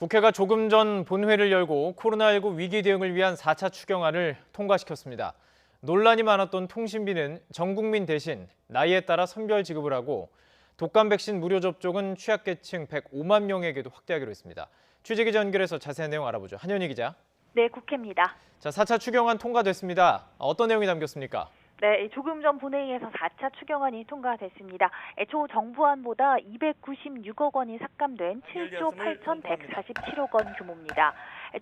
국회가 조금 전 본회를 열고 코로나19 위기 대응을 위한 4차 추경안을 통과시켰습니다. 논란이 많았던 통신비는 전 국민 대신 나이에 따라 선별 지급을 하고 독감 백신 무료 접종은 취약계층 105만 명에게도 확대하기로 했습니다. 취재기자 연결해서 자세한 내용 알아보죠. 한현희 기자. 네, 국회입니다. 자, 4차 추경안 통과됐습니다. 어떤 내용이 담겼습니까? 네, 조금 전 본회의에서 4차 추경안이 통과됐습니다. 초 정부안보다 296억 원이 삭감된 7조 8,147억 원 규모입니다.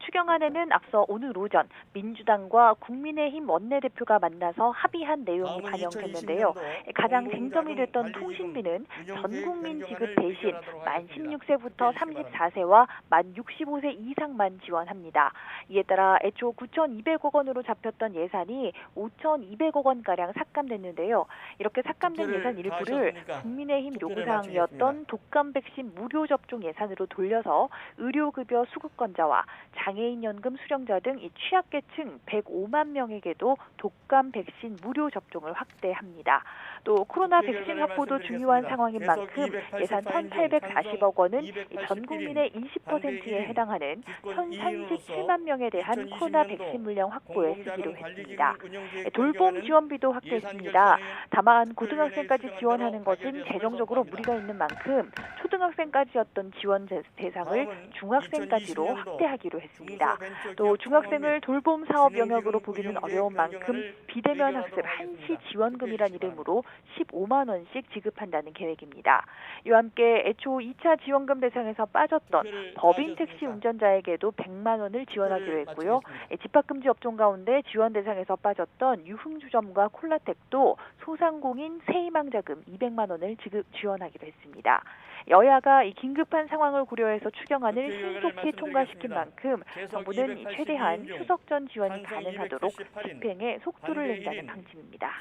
추경안에는 앞서 오늘 오전 민주당과 국민의힘 원내대표가 만나서 합의한 내용이 반영됐는데요. 가장 쟁점이 됐던 통신비는 전 국민 지급 대신 만 16세부터 34세와 만 65세 이상만 지원합니다. 이에 따라 애초 9,200억 원으로 잡혔던 예산이 5,200억 원가량 삭감됐는데요. 이렇게 삭감된 예산 일부를 국민의힘 요구사항이었던 독감 백신 무료 접종 예산으로 돌려서 의료급여 수급권자와 장애인 연금 수령자 등 이 취약계층 105만 명에게도 독감 백신 무료 접종을 확대합니다. 또 코로나 백신 확보도 중요한 상황인 만큼 예산 1,840억 원은 전 국민의 20%에 해당하는 1,037만 명에 대한 코로나 백신 물량 확보에 쓰기로 했습니다. 돌봄 지원비도 확대했습니다. 다만 고등학생까지 지원하는 것은 재정적으로 무리가 있는 만큼 초등학생까지였던 지원 대상을 중학생까지로 확대하기로 했습니다. 또 중학생을 돌봄 사업 영역으로 보기는 어려운 만큼 비대면 학습 한시 지원금이란 이름으로 15만 원씩 지급한다는 계획입니다. 이와 함께 애초 2차 지원금 대상에서 빠졌던 법인 택시 운전자에게도 100만 원을 지원하기로 했고요. 집합금지 업종 가운데 지원 대상에서 빠졌던 유흥주점과 콜라텍도 소상공인 세희망자금 200만 원을 지원하기로 했습니다. 여야가 이 긴급한 상황을 고려해서 추경안을 신속히 통과시킨 만큼 정부는 최대한 추석 전 지원이 가능하도록 집행에 속도를 낸다는 방침입니다.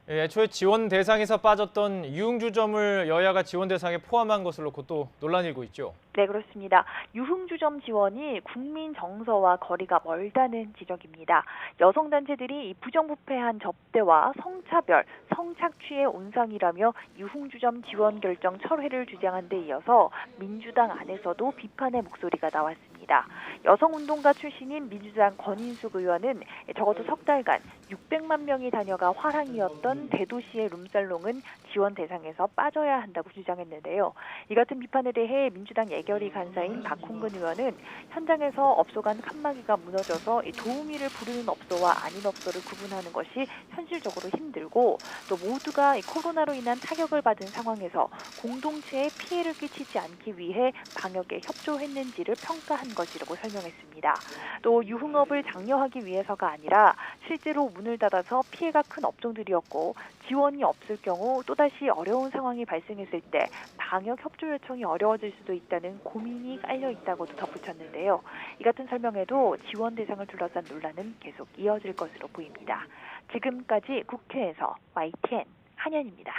애초에 지원 대상에서 빠졌던 유흥주점을 여야가 지원 대상에 포함한 것으로 또 논란이 일고 있죠. 네, 그렇습니다. 유흥주점 지원이 국민 정서와 거리가 멀다는 지적입니다. 여성단체들이 부정부패한 접대와 성차별, 성착취의 온상이라며 유흥주점 지원 결정 철회를 주장한 데 이어서 민주당 안에서도 비판의 목소리가 나왔습니다. 여성운동가 출신인 민주당 권인숙 의원은 적어도 석 달간 600만 명이 다녀가 화랑이었던 대도시의 룸살롱은 지원 대상에서 빠져야 한다고 주장했는데요. 이 같은 비판에 대해 민주당 예결위 간사인 박홍근 의원은 현장에서 업소 간 칸막이가 무너져서 도우미를 부르는 업소와 아닌 업소를 구분하는 것이 현실적으로 힘들고 또 모두가 코로나로 인한 타격을 받은 상황에서 공동체에 피해를 끼치지 않기 위해 방역에 협조했는지를 평가한 것이라고 설명했습니다. 또 유흥업을 장려하기 위해서가 아니라 실제로 문을 닫아서 피해가 큰 업종들이었고 지원이 없을 경우 또다시 어려운 상황이 발생했을 때 방역 협조 요청이 어려워질 수도 있다는 고민이 깔려 있다고도 덧붙였는데요. 이 같은 설명에도 지원 대상을 둘러싼 논란은 계속 이어질 것으로 보입니다. 지금까지 국회에서 YTN 한현입니다.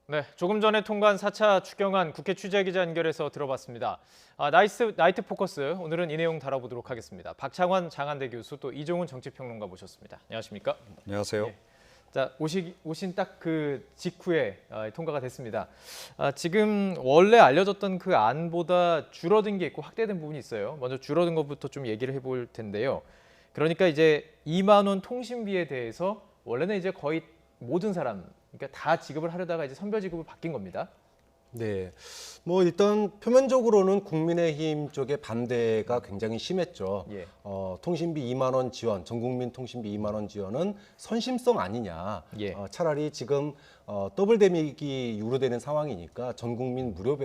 네, 조금 전에 통과한 4차 추경안 국회 취재기자 연결해서 들어봤습니다. 나이트 포커스, 오늘은 이 내용 다뤄보도록 하겠습니다. 박창환 장한대 교수 또 이종훈 정치평론가 모셨습니다. 안녕하십니까? 안녕하세요. 네. 자, 오신 딱 그 직후에 통과가 됐습니다. 지금 원래 알려졌던 그 안보다 줄어든 게 있고 확대된 부분이 있어요. 먼저 줄어든 것부터 좀 얘기를 해볼 텐데요. 그러니까 이제 2만 원 통신비에 대해서 원래는 이제 거의 모든 사람, 그러니까 다 지급을 하려다가 이제 선별 지급을 바뀐 겁니다. 네, 뭐 일단 표면적으로는 국민의힘 쪽의 반대가 굉장히 심했죠. 예. 통신비 2만 원 지원, 전 국민 통신비 2만 원 지원은 선심성 아니냐. 예. 차라리 지금 더블 데믹이 유로되는 상황이니까 전 국민 무료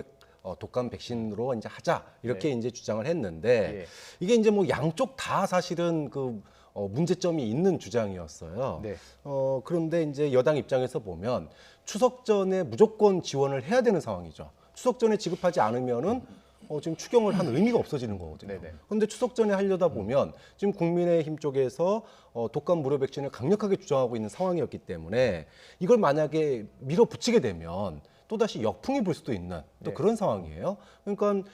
독감 백신으로 이제 하자 이렇게 네. 이제 주장을 했는데 예. 이게 이제 뭐 양쪽 다 사실은 문제점이 있는 주장이었어요. 네. 그런데 이제 여당 입장에서 보면 추석 전에 무조건 지원을 해야 되는 상황이죠. 추석 전에 지급하지 않으면은 지금 추경을 한 의미가 없어지는 거거든요. 그런데 추석 전에 하려다 보면 지금 국민의힘 쪽에서 독감 무료 백신을 강력하게 주장하고 있는 상황이었기 때문에 이걸 만약에 밀어붙이게 되면 또다시 역풍이 불 수도 있는 또 네. 그런 상황이에요. 그러니까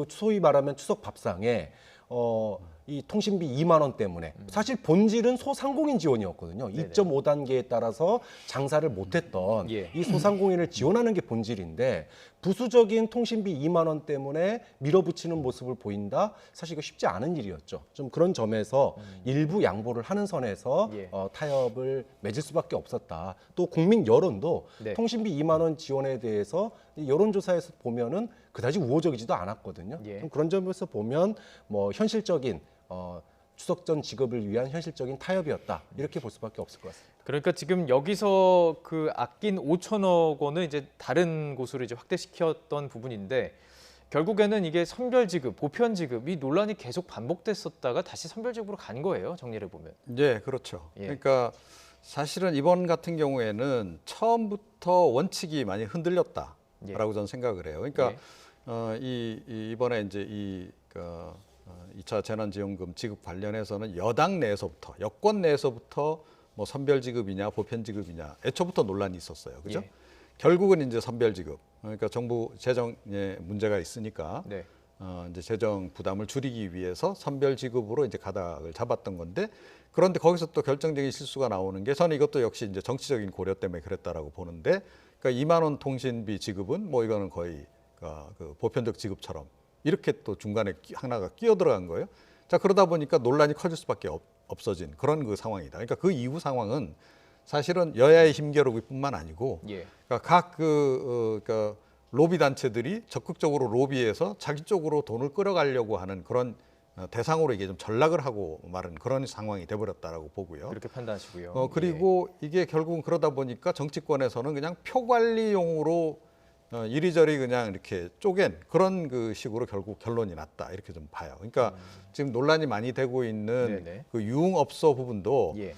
소위 말하면 추석 밥상에 이 통신비 2만 원 때문에 사실 본질은 소상공인 지원이었거든요. 네네. 2.5단계에 따라서 장사를 못했던 예. 이 소상공인을 지원하는 게 본질인데 부수적인 통신비 2만 원 때문에 밀어붙이는 모습을 보인다. 사실 이거 쉽지 않은 일이었죠. 좀 그런 점에서 일부 양보를 하는 선에서 예. 타협을 맺을 수밖에 없었다. 또 국민 여론도 네. 통신비 2만 원 지원에 대해서 이 여론조사에서 보면은 그다지 우호적이지도 않았거든요. 예. 좀 그런 점에서 보면 뭐 현실적인 추석 전 지급을 위한 현실적인 타협이었다. 이렇게 볼 수밖에 없을 것 같습니다. 그러니까 지금 여기서 그 아낀 5천억 원은 이제 다른 곳으로 이제 확대시켰던 부분인데 결국에는 이게 선별 지급, 보편 지급 이 논란이 계속 반복됐었다가 다시 선별 지급으로 간 거예요. 정리를 보면. 네, 그렇죠. 예. 그러니까 사실은 이번 같은 경우에는 처음부터 원칙이 많이 흔들렸다라고 예. 저는 생각을 해요. 그러니까 예. 이번에 이제 2차 재난지원금 지급 관련해서는 여당 내에서부터 여권 내에서부터 뭐 선별 지급이냐 보편 지급이냐 애초부터 논란이 있었어요. 그죠? 예. 결국은 이제 선별 지급. 그러니까 정부 재정에 문제가 있으니까 네. 이제 재정 부담을 줄이기 위해서 선별 지급으로 이제 가닥을 잡았던 건데 그런데 거기서 또 결정적인 실수가 나오는 게 저는 이것도 역시 이제 정치적인 고려 때문에 그랬다라고 보는데 그러니까 2만 원 통신비 지급은 뭐 이거는 거의 그 보편적 지급처럼 이렇게 또 중간에 하나가 끼어 들어간 거예요. 자, 그러다 보니까 논란이 커질 수밖에 없어진 그런 그 상황이다. 그러니까 그 이후 상황은 사실은 여야의 힘겨루기뿐만 아니고 예. 그러니까 각 그러니까 로비 단체들이 적극적으로 로비해서 자기 쪽으로 돈을 끌어가려고 하는 그런 대상으로 이게 좀 전락을 하고 말은 그런 상황이 돼버렸다라고 보고요. 그렇게 판단하시고요. 그리고 이게 결국은 그러다 보니까 정치권에서는 그냥 표 관리용으로 이리저리 그냥 이렇게 쪼갠 그런 그 식으로 결국 결론이 났다 이렇게 좀 봐요. 그러니까 지금 논란이 많이 되고 있는 네네. 그 유흥업소 부분도 예.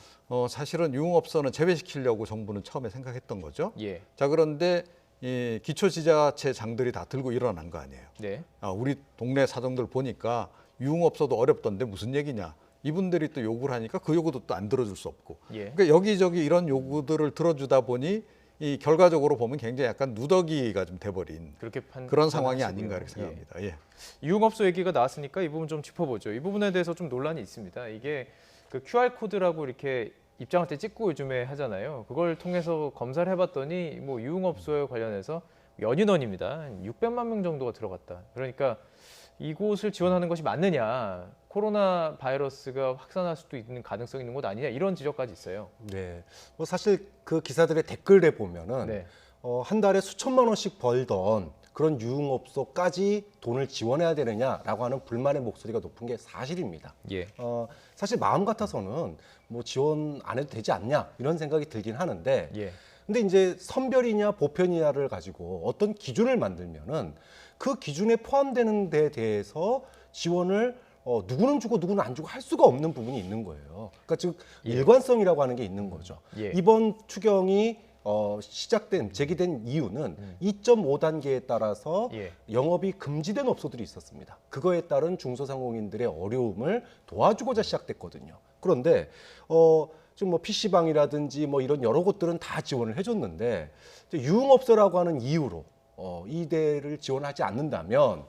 사실은 유흥업소는 제외시키려고 정부는 처음에 생각했던 거죠. 예. 자, 그런데 이 기초지자체 장들이 다 들고 일어난 거 아니에요. 네. 우리 동네 사정들 보니까 유흥업소도 어렵던데 무슨 얘기냐. 이분들이 또 요구를 하니까 그 요구도 또 안 들어줄 수 없고. 예. 그러니까 여기저기 이런 요구들을 들어주다 보니 이 결과적으로 보면 굉장히 약간 누더기가 좀 돼버린 그렇게 그런 상황이 판단하시고요. 아닌가 이렇게 생각합니다. 예. 유흥업소 얘기가 나왔으니까 이 부분 좀 짚어보죠. 이 부분에 대해서 좀 논란이 있습니다. 이게 그 QR 코드라고 이렇게 입장할 때 찍고 요즘에 하잖아요. 그걸 통해서 검사를 해봤더니 뭐 유흥업소에 관련해서 연인원입니다. 600만 명 정도가 들어갔다. 그러니까 이곳을 지원하는 것이 맞느냐? 코로나 바이러스가 확산할 수도 있는 가능성이 있는 곳 아니냐? 이런 지적까지 있어요. 네. 뭐 사실 그 기사들의 댓글에 보면은 네. 한 달에 수천만 원씩 벌던 그런 유흥업소까지 돈을 지원해야 되느냐라고 하는 불만의 목소리가 높은 게 사실입니다. 예. 사실 마음 같아서는 뭐 지원 안 해도 되지 않냐 이런 생각이 들긴 하는데 예. 근데 이제 선별이냐 보편이냐를 가지고 어떤 기준을 만들면은 그 기준에 포함되는 데 대해서 지원을 누구는 주고 누구는 안 주고 할 수가 없는 부분이 있는 거예요. 그러니까 즉 일관성이라고 하는 게 있는 거죠. 예. 이번 추경이 제기된 이유는 2.5단계에 따라서 예. 영업이 금지된 업소들이 있었습니다. 그거에 따른 중소상공인들의 어려움을 도와주고자 시작됐거든요. 그런데 지금 뭐 PC방이라든지 뭐 이런 여러 곳들은 다 지원을 해줬는데 이제 유흥업소라고 하는 이유로 이 대를 지원하지 않는다면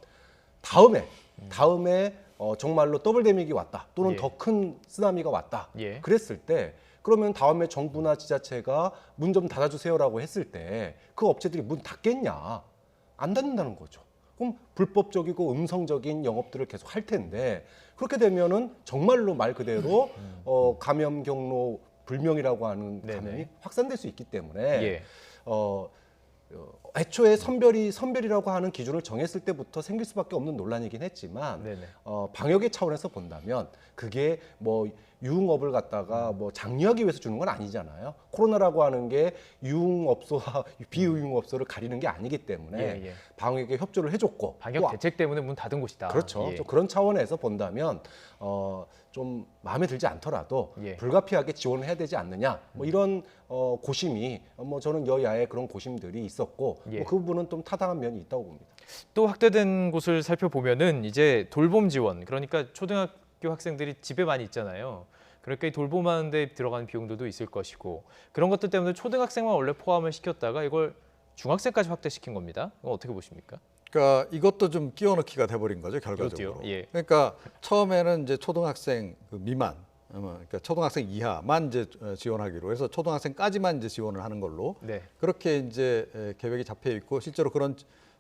다음에 정말로 더블 데믹이 왔다 또는 예. 더 큰 쓰나미가 왔다 예. 그랬을 때 그러면 다음에 정부나 지자체가 문 좀 닫아주세요라고 했을 때 그 업체들이 문 닫겠냐? 안 닫는다는 거죠. 그럼 불법적이고 음성적인 영업들을 계속 할 텐데 그렇게 되면은 정말로 말 그대로 감염 경로 불명이라고 하는 네네. 감염이 확산될 수 있기 때문에 예. 애초에 선별이라고 하는 기준을 정했을 때부터 생길 수밖에 없는 논란이긴 했지만 네네. 방역의 차원에서 본다면 그게 뭐 유흥업을 갖다가 뭐 장려하기 위해서 주는 건 아니잖아요. 코로나라고 하는 게 유흥업소와 비유흥업소를 가리는 게 아니기 때문에 예, 예. 방역에 협조를 해줬고 방역 또 대책 때문에 문 닫은 곳이다. 그렇죠. 예. 좀 그런 차원에서 본다면 좀 마음에 들지 않더라도 예. 불가피하게 지원을 해야 되지 않느냐. 뭐 이런 고심이 뭐 저는 여야의 그런 고심들이 있었고 예. 뭐 그 부분은 좀 타당한 면이 있다고 봅니다. 또 확대된 곳을 살펴보면은 이제 돌봄 지원, 그러니까 초등학교 학생들이 집에 많이 있잖아요. 그러니까 이 돌봄하는 데 들어가는 비용들도 있을 것이고 그런 것들 때문에 초등학생만 원래 포함을 시켰다가 이걸 중학생까지 확대시킨 겁니다. 이거 어떻게 보십니까? 그러니까 이것도 좀 끼워넣기가 돼버린 거죠 결과적으로. 예. 그러니까 처음에는 이제 초등학생 그 미만, 그러니까 초등학생 이하만 이제 지원하기로 해서 초등학생까지만 이제 지원을 하는 걸로 네. 그렇게 이제 계획이 잡혀 있고 실제로 그런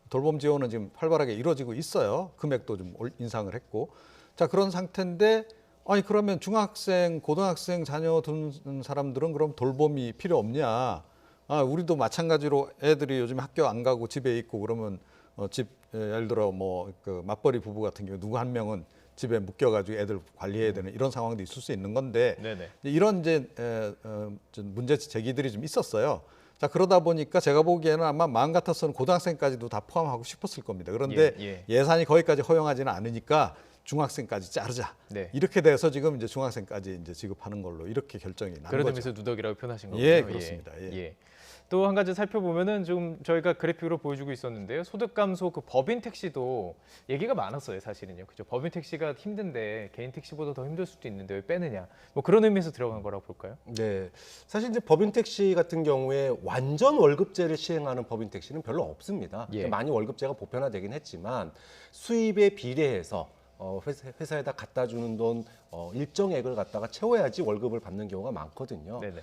돌봄 지원은 지금 활발하게 이루어지고 있어요. 금액도 좀 인상을 했고, 자 그런 상태인데 아니 그러면 중학생, 고등학생 자녀 둔 사람들은 그럼 돌봄이 필요 없냐? 아 우리도 마찬가지로 애들이 요즘 학교 안 가고 집에 있고 그러면 예를 들어 뭐 그 맞벌이 부부 같은 경우 누구 한 명은 집에 묶여가지고 애들 관리해야 되는 이런 상황도 있을 수 있는 건데 네네. 이런 이제 문제 제기들이 좀 있었어요. 자 그러다 보니까 제가 보기에는 아마 마음 같아서는 고등학생까지도 다 포함하고 싶었을 겁니다. 그런데 예산이 거기까지 허용하지는 않으니까 중학생까지 자르자. 네. 이렇게 돼서 지금 이제 중학생까지 이제 지급하는 걸로 이렇게 결정이 난 그런 거죠. 의미에서 누더기라고 표현하신 거군요. 예, 그렇습니다. 예. 또 한 가지 살펴보면은 좀 저희가 그래픽으로 보여주고 있었는데요. 소득 감소 그 법인 택시도 얘기가 많았어요, 사실은요. 그죠? 법인 택시가 힘든데 개인 택시보다 더 힘들 수도 있는데 왜 빼느냐? 뭐 그런 의미에서 들어간 거라고 볼까요? 네, 사실 이제 법인 택시 같은 경우에 완전 월급제를 시행하는 법인 택시는 별로 없습니다. 예. 많이 월급제가 보편화되긴 했지만 수입에 비례해서 회사에다 갖다 주는 돈 일정액을 갖다가 채워야지 월급을 받는 경우가 많거든요. 네네.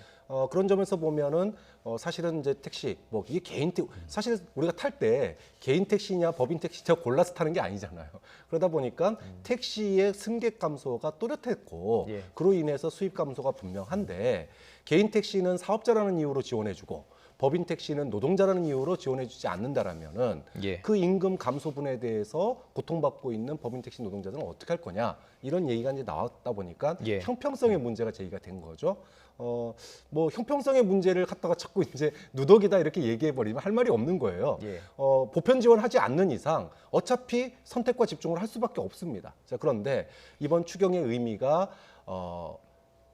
그런 점에서 보면은 사실은 이제 택시 뭐 이게 사실 우리가 탈 때 개인 택시냐 법인 택시냐 골라서 타는 게 아니잖아요. 그러다 보니까 택시의 승객 감소가 또렷했고 예. 그로 인해서 수입 감소가 분명한데 개인 택시는 사업자라는 이유로 지원해주고 법인 택시는 노동자라는 이유로 지원해주지 않는다라면은 예. 그 임금 감소분에 대해서 고통받고 있는 법인 택시 노동자들은 어떻게 할 거냐 이런 얘기가 이제 나왔다 보니까 예. 형평성의 문제가 제기가 된 거죠. 뭐 형평성의 문제를 갖다가 자꾸 이제 누더기다 이렇게 얘기해 버리면 할 말이 없는 거예요. 예. 보편 지원하지 않는 이상 어차피 선택과 집중을 할 수밖에 없습니다. 자, 그런데 이번 추경의 의미가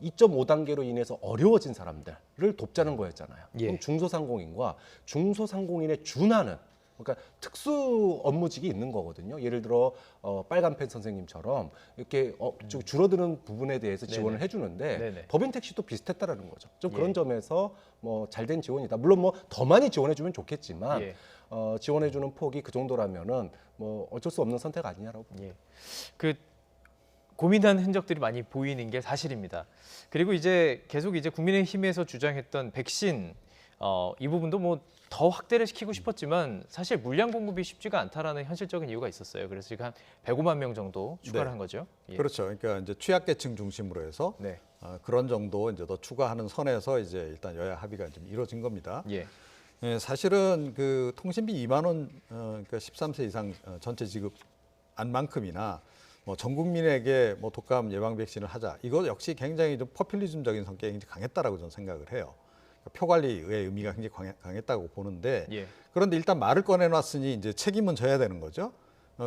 2.5단계로 인해서 어려워진 사람들을 돕자는 거였잖아요. 예. 그럼 중소상공인과 중소상공인에 준하는 그러니까 특수 업무직이 있는 거거든요. 예를 들어 빨간펜 선생님처럼 이렇게 줄어드는 부분에 대해서 지원을 네네. 해주는데 네네. 법인 택시도 비슷했다라는 거죠. 좀 예. 그런 점에서 뭐 잘된 지원이다. 물론 뭐 더 많이 지원해주면 좋겠지만 예. 지원해주는 폭이 그 정도라면은 뭐 어쩔 수 없는 선택 아니냐라고. 예. 그 고민한 흔적들이 많이 보이는 게 사실입니다. 그리고 이제 계속 이제 국민의힘에서 주장했던 백신 이 부분도 뭐 더 확대를 시키고 싶었지만 사실 물량 공급이 쉽지가 않다라는 현실적인 이유가 있었어요. 그래서 지금 한 105만 명 정도 추가를 네. 한 거죠. 예. 그렇죠. 그러니까 이제 취약계층 중심으로 해서 네. 그런 정도 이제 더 추가하는 선에서 이제 일단 여야 합의가 좀 이루어진 겁니다. 예. 예, 사실은 그 통신비 2만 원, 그러니까 13세 이상 전체 지급 안만큼이나 뭐 전 국민에게 뭐 독감 예방 백신을 하자. 이거 역시 굉장히 좀 포퓰리즘적인 성격이 굉장히 강했다라고 저는 생각을 해요. 표 관리의 의미가 굉장히 강했다고 보는데 예. 그런데 일단 말을 꺼내놨으니 이제 책임은 져야 되는 거죠.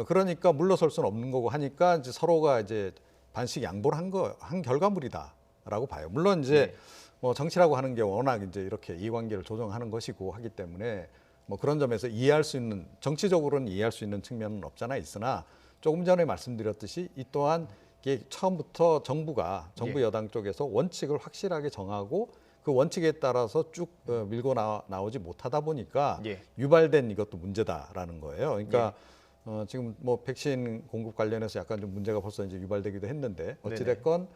그러니까 물러설 수는 없는 거고 하니까 이제 서로가 이제 반씩 양보를 한 결과물이다라고 봐요. 물론 이제 예. 뭐 정치라고 하는 게 워낙 이제 이렇게 이해관계를 조정하는 것이고 하기 때문에 뭐 그런 점에서 이해할 수 있는 정치적으로는 이해할 수 있는 측면은 없잖아 있으나 조금 전에 말씀드렸듯이 이 또한 이게 처음부터 정부 예. 여당 쪽에서 원칙을 확실하게 정하고 그 원칙에 따라서 쭉 밀고 나오지 못하다 보니까 예. 유발된 이것도 문제다라는 거예요. 그러니까 지금 뭐 백신 공급 관련해서 약간 좀 문제가 벌써 이제 유발되기도 했는데 어찌됐건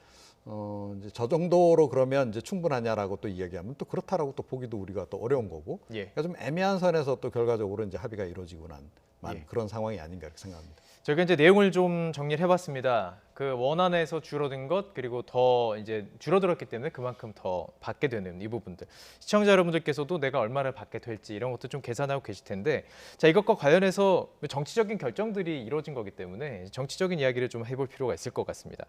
이제 저 정도로 그러면 이제 충분하냐라고 또 이야기하면 또 그렇다라고 또 보기도 우리가 또 어려운 거고. 예. 그러니까 좀 애매한 선에서 또 결과적으로 이제 합의가 이루어지고 난 예. 그런 상황이 아닌가 이렇게 생각합니다. 저희가 이제 내용을 좀 정리를 해봤습니다. 그 원안에서 줄어든 것 그리고 더 이제 줄어들었기 때문에 그만큼 더 받게 되는 이 부분들. 시청자 여러분들께서도 내가 얼마를 받게 될지 이런 것도 좀 계산하고 계실 텐데 자 이것과 관련해서 정치적인 결정들이 이루어진 거기 때문에 정치적인 이야기를 좀 해볼 필요가 있을 것 같습니다.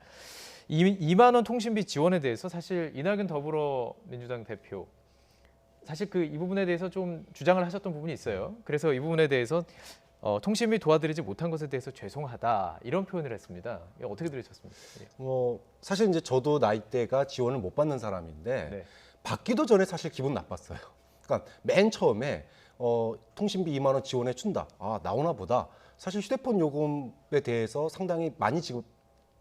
2만 원 통신비 지원에 대해서 사실 이낙연 더불어민주당 대표 사실 그 이 부분에 대해서 좀 주장을 하셨던 부분이 있어요. 그래서 이 부분에 대해서 통신비 도와드리지 못한 것에 대해서 죄송하다 이런 표현을 했습니다. 이거 어떻게 들으셨습니까? 예. 뭐 사실 이제 저도 나이대가 지원을 못 받는 사람인데 네. 받기도 전에 사실 기분 나빴어요. 그러니까 맨 처음에 통신비 2만 원 지원해 준다. 아 나오나 보다. 사실 휴대폰 요금에 대해서 상당히 많이 지급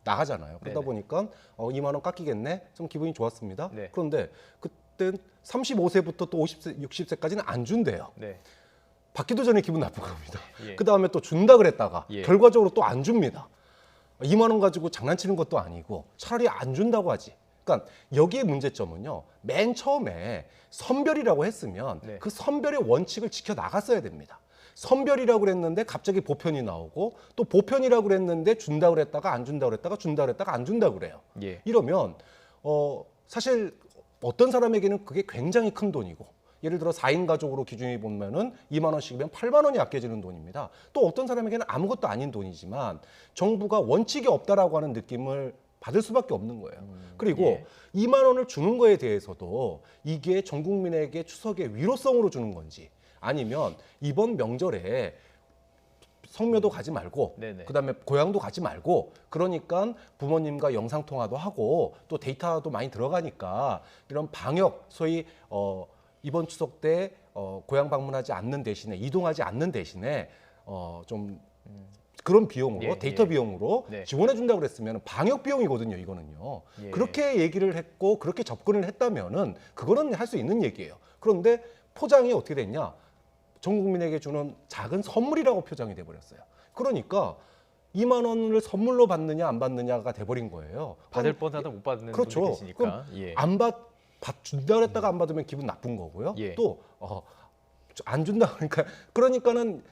나가잖아요. 그러다 네네. 보니까 2만 원 깎이겠네. 좀 기분이 좋았습니다. 네. 그런데 그때 35세부터 또 50세, 60세까지는 안 준대요. 네. 받기도 전에 기분 나쁜 겁니다. 예. 그 다음에 또 준다 그랬다가 예. 결과적으로 또 안 줍니다. 2만 원 가지고 장난치는 것도 아니고 차라리 안 준다고 하지. 그러니까 여기에 문제점은요. 맨 처음에 선별이라고 했으면 네. 그 선별의 원칙을 지켜 나갔어야 됩니다. 선별이라고 그랬는데 갑자기 보편이 나오고 또 보편이라고 그랬는데 준다 그랬다가 안 준다 그랬다가 준다 그랬다가 안 준다 그래요. 예. 이러면 사실 어떤 사람에게는 그게 굉장히 큰 돈이고 예를 들어 4인 가족으로 기준이 보면은 2만 원씩이면 8만 원이 아껴지는 돈입니다. 또 어떤 사람에게는 아무것도 아닌 돈이지만 정부가 원칙이 없다라고 하는 느낌을 받을 수밖에 없는 거예요. 그리고 예. 2만 원을 주는 거에 대해서도 이게 전 국민에게 추석의 위로성으로 주는 건지 아니면 이번 명절에 성묘도 가지 말고 네네. 그다음에 고향도 가지 말고 그러니까 부모님과 영상 통화도 하고 또 데이터도 많이 들어가니까 이런 방역 소위 이번 추석 때 고향 방문하지 않는 대신에 이동하지 않는 대신에 좀 그런 비용으로 예, 데이터 예. 비용으로 네. 지원해 준다고 그랬으면 방역 비용이거든요. 이거는요. 예. 그렇게 얘기를 했고 그렇게 접근을 했다면은 그거는 할 수 있는 얘기예요. 그런데 포장이 어떻게 됐냐? 전 국민에게 주는 작은 선물이라고 표장이 돼 버렸어요. 그러니까 2만 원을 선물로 받느냐 안 받느냐가 돼 버린 거예요. 받을 뻔하다 못 받는 그렇죠. 분이 계시니까. 그럼 예. 준다 그랬다가 안 받으면 기분 나쁜 거고요. 예. 또 안 준다 그러니까는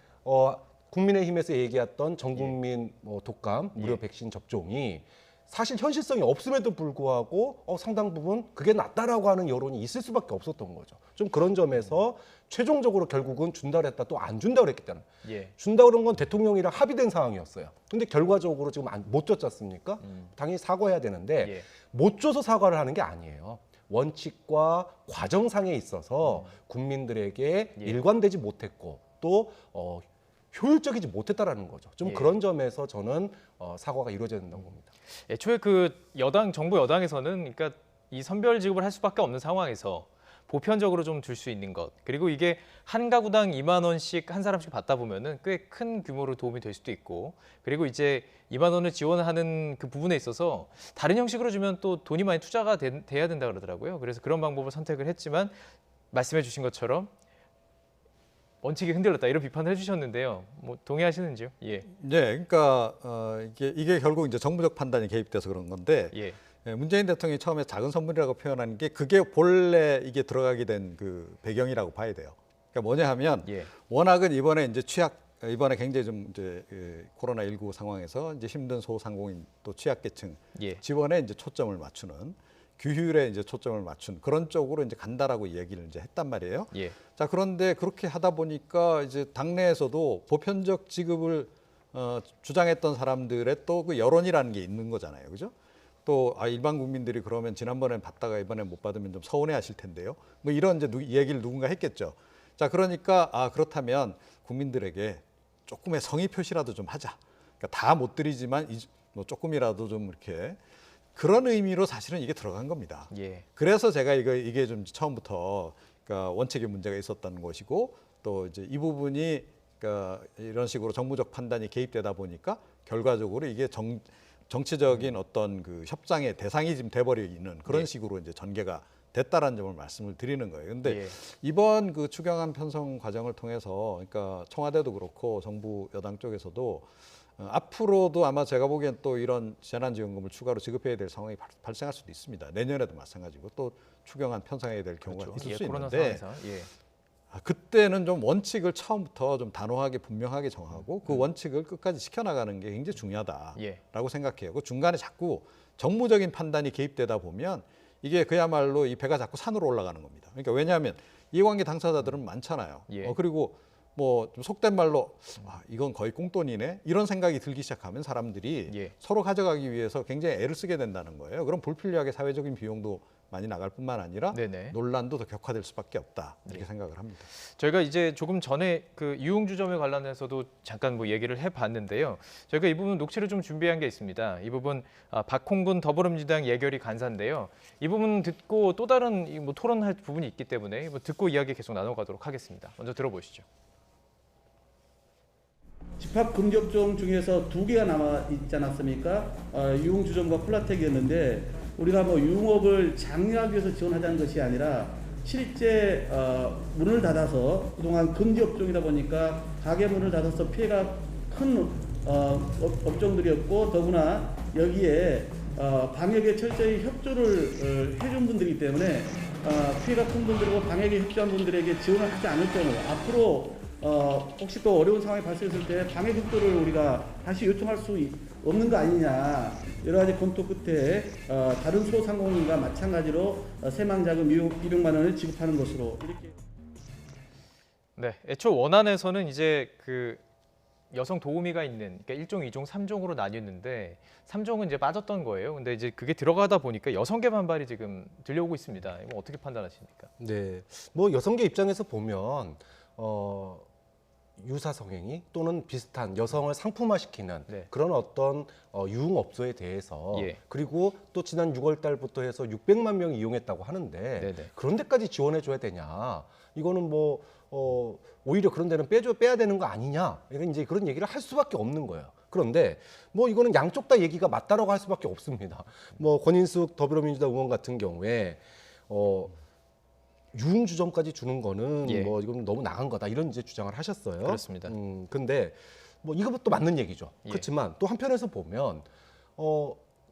국민의힘에서 얘기했던 전 국민 독감 무료 예. 백신 접종이 사실 현실성이 없음에도 불구하고 상당 부분 그게 낫다라고 하는 여론이 있을 수밖에 없었던 거죠. 좀 그런 점에서 최종적으로 결국은 준다 그랬다 또 안 준다 그랬기 때문에 예. 준다 그런 건 대통령이랑 합의된 상황이었어요. 근데 결과적으로 지금 못 줬지 않습니까? 당연히 사과해야 되는데 예. 못 줘서 사과를 하는 게 아니에요. 원칙과 과정상에 있어서 국민들에게 예. 일관되지 못했고 또 효율적이지 못했다라는 거죠. 좀 예. 그런 점에서 저는 사과가 이루어져야 된다고 봅니다. 애초에 그 정부 여당에서는 그러니까 이 선별 지급을 할 수밖에 없는 상황에서 보편적으로 좀 줄 수 있는 것 그리고 이게 한 가구당 2만 원씩 한 사람씩 받다 보면은 꽤 큰 규모로 도움이 될 수도 있고 그리고 이제 2만 원을 지원하는 그 부분에 있어서 다른 형식으로 주면 또 돈이 많이 투자가 돼야 된다 그러더라고요. 그래서 그런 방법을 선택을 했지만 말씀해 주신 것처럼 원칙이 흔들렸다 이런 비판을 해주셨는데요. 뭐 동의하시는지요? 예. 네, 그러니까 이게 결국 이제 정부적 판단이 개입돼서 그런 건데 예. 문재인 대통령이 처음에 작은 선물이라고 표현한 게 그게 본래 이게 들어가게 된 그 배경이라고 봐야 돼요. 그러니까 뭐냐 하면 예. 워낙은 이번에 이제 이번에 굉장히 좀 이제 코로나19 상황에서 이제 힘든 소상공인 또 취약계층 예. 지원에 이제 초점을 맞추는 규율에 이제 초점을 맞춘 그런 쪽으로 이제 간다라고 얘기를 이제 했단 말이에요. 예. 자, 그런데 그렇게 하다 보니까 이제 당내에서도 보편적 지급을 주장했던 사람들의 또 그 여론이라는 게 있는 거잖아요. 그죠? 또 일반 국민들이 그러면 지난번엔 받다가 이번에 못 받으면 좀 서운해하실 텐데요. 뭐 이런 이제 얘기를 누군가 했겠죠. 자, 그러니까 그렇다면 국민들에게 조금의 성의 표시라도 좀 하자. 그러니까 다 못 드리지만 뭐 조금이라도 좀 이렇게 그런 의미로 사실은 이게 들어간 겁니다. 예. 그래서 제가 이게 좀 처음부터 그러니까 원칙의 문제가 있었던 것이고 또 이제 이 부분이 그러니까 이런 식으로 정부적 판단이 개입되다 보니까 결과적으로 이게 정치적인 어떤 그 협상의 대상이 지금 돼버리는 그런 예. 식으로 이제 전개가 됐다라는 점을 말씀을 드리는 거예요. 근데 예. 이번 그 추경안 편성 과정을 통해서 그러니까 청와대도 그렇고 정부 여당 쪽에서도 앞으로도 아마 제가 보기엔 또 이런 재난지원금을 추가로 지급해야 될 상황이 발생할 수도 있습니다. 내년에도 마찬가지고 또 추경안 편성해야 될 경우가 그렇죠. 있을 수 코로나 있는데 상황에서. 예. 그때는 좀 원칙을 처음부터 좀 단호하게 분명하게 정하고 그 원칙을 끝까지 지켜나가는 게 굉장히 중요하다라고 예. 생각해요. 그 중간에 자꾸 정무적인 판단이 개입되다 보면 이게 그야말로 이 배가 자꾸 산으로 올라가는 겁니다. 그러니까 왜냐하면 이해관계 당사자들은 많잖아요. 예. 그리고 뭐 좀 속된 말로 이건 거의 꽁돈이네 이런 생각이 들기 시작하면 사람들이 예. 서로 가져가기 위해서 굉장히 애를 쓰게 된다는 거예요. 그럼 불필요하게 사회적인 비용도 많이 나갈 뿐만 아니라 네네. 논란도 더 격화될 수밖에 없다 이렇게 생각을 합니다. 저희가 이제 조금 전에 그 유흥주점에 관련해서도 잠깐 뭐 얘기를 해봤는데요. 저희가 이 부분 녹취를 좀 준비한 게 있습니다. 이 부분 박홍근 더불어민주당 예결위 간사인데요. 이 부분 듣고 또 다른 뭐 토론할 부분이 있기 때문에 뭐 듣고 이야기 계속 나눠가도록 하겠습니다. 먼저 들어보시죠. 집합금격종 중에서 2개가 남아 있지 않았습니까? 유흥주점과 콜라텍이었는데 우리가 뭐 유흥업을 장려하기 위해서 지원하자는 것이 아니라 실제 문을 닫아서 그동안 금지 업종이다 보니까 가게 문을 닫아서 피해가 큰 업종들이었고 더구나 여기에 방역에 철저히 협조를 해준 분들이기 때문에 피해가 큰 분들과 방역에 협조한 분들에게 지원을 하지 않을 경우 앞으로 혹시 또 어려운 상황이 발생했을 때 방역 협조를 우리가 다시 요청할 수 없는 거 아니냐 여러 가지 검토 끝에 다른 소상공인과 마찬가지로 세망자금 200만 원을 지급하는 것으로 이렇게. 네, 애초 원안에서는 이제 그 여성 도우미가 있는 그러니까 1종, 2종, 3종으로 나뉘었는데 3종은 이제 빠졌던 거예요. 근데 이제 그게 들어가다 보니까 여성계 반발이 지금 들려오고 있습니다. 이거 어떻게 판단하십니까? 네, 뭐 여성계 입장에서 보면 유사 성행위 또는 비슷한 여성을 상품화시키는 네. 그런 어떤 유흥업소에 대해서 예. 그리고 또 지난 6월 달부터 해서 600만 명이 이용했다고 하는데 네네. 그런 데까지 지원해 줘야 되냐? 이거는 뭐 오히려 그런 데는 빼야 되는 거 아니냐? 이런 이제 그런 얘기를 할 수밖에 없는 거예요. 그런데 뭐 이거는 양쪽 다 얘기가 맞다라고 할 수밖에 없습니다. 뭐 권인숙 더불어민주당 의원 같은 경우에 유흥주점까지 주는 거는 예. 뭐 이건 너무 나간 거다 이런 이제 주장을 하셨어요. 그렇습니다. 근데 뭐 이것도 맞는 얘기죠. 예. 그렇지만 또 한편에서 보면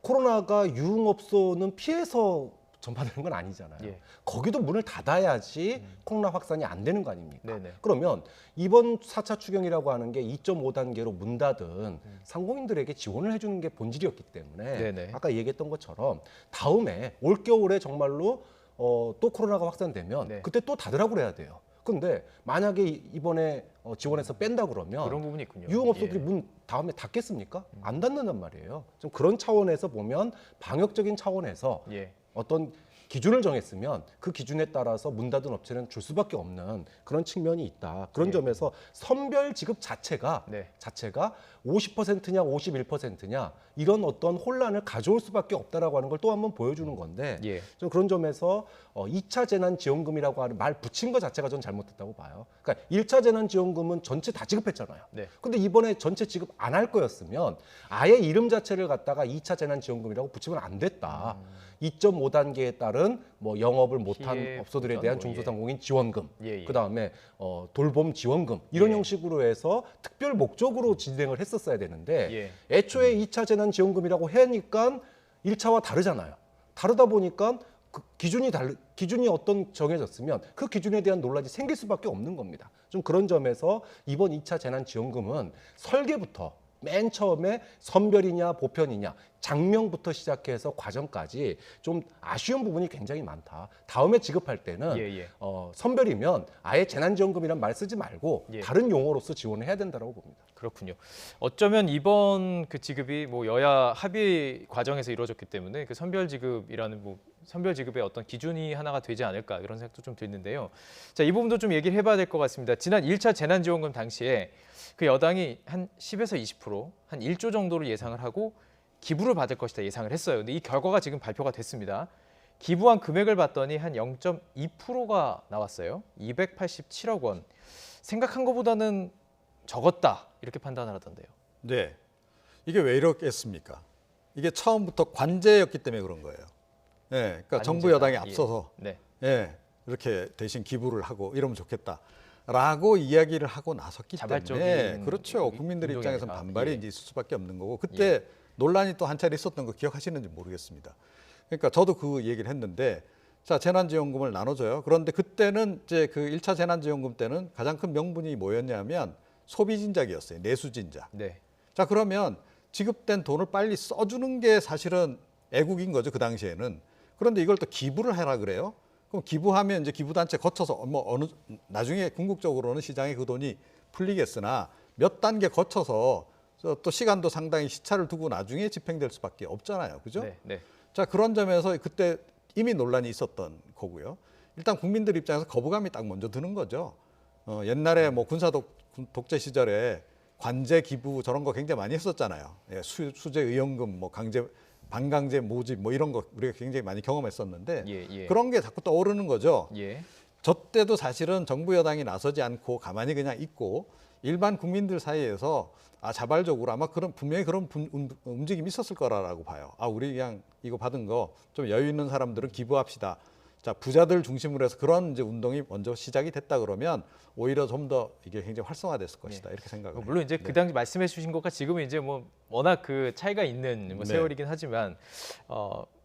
코로나가 유흥업소는 피해서 전파되는 건 아니잖아요. 예. 거기도 문을 닫아야지 코로나 확산이 안 되는 거 아닙니까? 네네. 그러면 이번 4차 추경이라고 하는 게 2.5단계로 문 닫은 상공인들에게 지원을 해주는 게 본질이었기 때문에 네네. 아까 얘기했던 것처럼 다음에 올겨울에 정말로 또 코로나가 확산되면 네. 그때 또 닫으라고 그래야 돼요. 근데 만약에 이번에 지원해서 뺀다 그러면 그런 부분이 있군요. 유흥업소들이 예. 문 다음에 닫겠습니까? 안 닫는단 말이에요. 좀 그런 차원에서 보면 방역적인 차원에서 예. 어떤 기준을 정했으면 그 기준에 따라서 문 닫은 업체는 줄 수밖에 없는 그런 측면이 있다. 그런 예. 점에서 선별 지급 자체가 네. 50%냐 51%냐 이런 어떤 혼란을 가져올 수밖에 없다라고 하는 걸 또 한번 보여주는 건데 예. 좀 그런 점에서 2차 재난지원금이라고 하는 말 붙인 것 자체가 전 잘못됐다고 봐요. 그러니까 1차 재난지원금은 전체 다 지급했잖아요. 네. 근데 이번에 전체 지급 안 할 거였으면 아예 이름 자체를 갖다가 2차 재난지원금이라고 붙이면 안 됐다. 2.5단계에 따른 뭐 영업을 못한 피해 업소들에 보전 대한 뭐, 중소상공인 지원금, 예, 예. 그다음에 돌봄 지원금 이런 예. 형식으로 해서 특별 목적으로 진행을 했었어야 되는데 예. 애초에 2차 재난지원금이라고 하니까 1차와 다르잖아요. 다르다 보니까 그 기준이 어떤 정해졌으면 그 기준에 대한 논란이 생길 수밖에 없는 겁니다. 좀 그런 점에서 이번 2차 재난지원금은 설계부터 맨 처음에 선별이냐 보편이냐 장명부터 시작해서 과정까지 좀 아쉬운 부분이 굉장히 많다. 다음에 지급할 때는 예, 예. 선별이면 아예 재난지원금이란 말 쓰지 말고 예. 다른 용어로서 지원을 해야 된다고 봅니다. 그렇군요. 어쩌면 이번 그 지급이 뭐 여야 합의 과정에서 이루어졌기 때문에 그 선별 지급이라는 뭐 선별 지급의 어떤 기준이 하나가 되지 않을까 이런 생각도 좀 드는데요. 자, 이 부분도 좀 얘기를 해봐야 될 것 같습니다. 지난 1차 재난지원금 당시에 그 여당이 한 10에서 20%, 한 1조 정도를 예상을 하고 기부를 받을 것이다 예상을 했어요. 근데 이 결과가 지금 발표가 됐습니다. 기부한 금액을 봤더니 한 0.2%가 나왔어요. 287억 원. 생각한 것보다는 적었다 이렇게 판단을 하던데요. 네. 이게 왜 이렇겠습니까? 이게 처음부터 관제였기 때문에 그런 거예요. 예. 그러니까 관제다. 정부 여당이 예. 앞서서 네. 예. 이렇게 대신 기부를 하고 이러면 좋겠다라고 이야기를 하고 나섰기 자발적인 때문에 그렇죠. 국민들 운동이 입장에서는 아니라. 반발이 예. 이제 있을 수밖에 없는 거고 그때 논란이 또 한 차례 있었던 거 기억하시는지 모르겠습니다. 그러니까 저도 그 얘기를 했는데 자, 재난지원금을 나눠줘요. 그런데 그때는 이제 그 1차 재난지원금 때는 가장 큰 명분이 뭐였냐면 소비진작이었어요. 내수진작. 네. 자, 그러면 지급된 돈을 빨리 써주는 게 사실은 애국인 거죠. 그 당시에는. 그런데 이걸 또 기부를 하라 그래요. 그럼 기부하면 이제 기부단체 거쳐서 뭐 어느 나중에 궁극적으로는 시장에 그 돈이 풀리겠으나 몇 단계 거쳐서 또 시간도 상당히 시차를 두고 나중에 집행될 수밖에 없잖아요. 그죠? 네. 네. 자, 그런 점에서 그때 이미 논란이 있었던 거고요. 일단 국민들 입장에서 거부감이 딱 먼저 드는 거죠. 옛날에 뭐 군사 독재 시절에 관제 기부 저런 거 굉장히 많이 했었잖아요. 예, 수재 의원금, 뭐 반강제 모집 뭐 이런 거 우리가 굉장히 많이 경험했었는데 예, 예. 그런 게 자꾸 떠오르는 거죠. 예. 저 때도 사실은 정부 여당이 나서지 않고 가만히 그냥 있고 일반 국민들 사이에서 자발적으로 아마 분명히 그런 움직임이 있었을 거라고 봐요. 우리 그냥 이거 받은 거 좀 여유 있는 사람들은 기부합시다. 자, 부자들 중심으로 해서 그런 이제 운동이 먼저 시작이 됐다 그러면 오히려 좀 더 이게 굉장히 활성화됐을 것이다. 이렇게 생각을 해요. 물론 이제 그 당시 말씀해 주신 것과 지금은 이제 뭐 워낙 그 차이가 있는 뭐 네. 세월이긴 하지만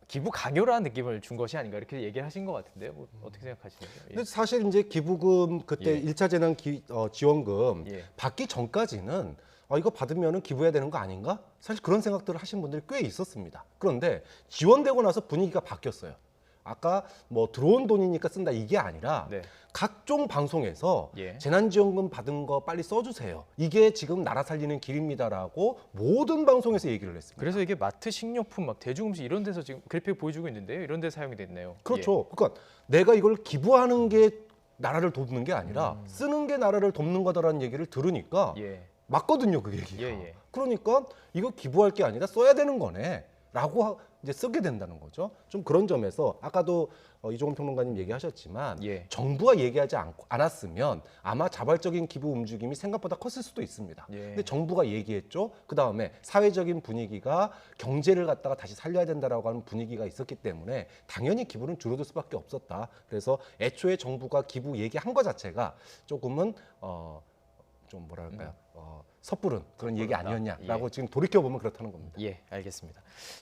기부 강요라는 느낌을 준 것이 아닌가 이렇게 얘기를 하신 것 같은데요. 뭐 어떻게 생각하시나요? 예. 근데 사실 이제 기부금 그때 예. 1차 재난 지원금 예. 받기 전까지는 이거 받으면은 기부해야 되는 거 아닌가? 사실 그런 생각들을 하신 분들이 꽤 있었습니다. 그런데 지원되고 나서 분위기가 바뀌었어요. 아까 뭐 들어온 돈이니까 쓴다 이게 아니라 네. 각종 방송에서 예. 재난지원금 받은 거 빨리 써주세요. 이게 지금 나라 살리는 길입니다라고 모든 방송에서 얘기를 했습니다. 그래서 이게 마트, 식료품, 막 대중음식 이런 데서 지금 그래픽 보여주고 있는데요. 이런 데 사용이 됐네요. 그렇죠. 그러니까 내가 이걸 기부하는 게 나라를 돕는 게 아니라 쓰는 게 나라를 돕는 거다라는 얘기를 들으니까 예. 맞거든요, 그 얘기가. 예, 예. 그러니까 이거 기부할 게 아니라 써야 되는 거네라고 이제 쓰게 된다는 거죠. 좀 그런 점에서 아까도 이종훈 평론가님 얘기하셨지만 예. 정부가 얘기하지 않았으면 아마 자발적인 기부 움직임이 생각보다 컸을 수도 있습니다. 예. 근데 정부가 얘기했죠. 그 다음에 사회적인 분위기가 경제를 갖다가 다시 살려야 된다라고 하는 분위기가 있었기 때문에 당연히 기부는 줄어들 수밖에 없었다. 그래서 애초에 정부가 기부 얘기한 것 자체가 조금은 좀 뭐랄까요 섣부른 그런 얘기 아니었냐라고 지금 돌이켜 보면 그렇다는 겁니다. 예, 알겠습니다.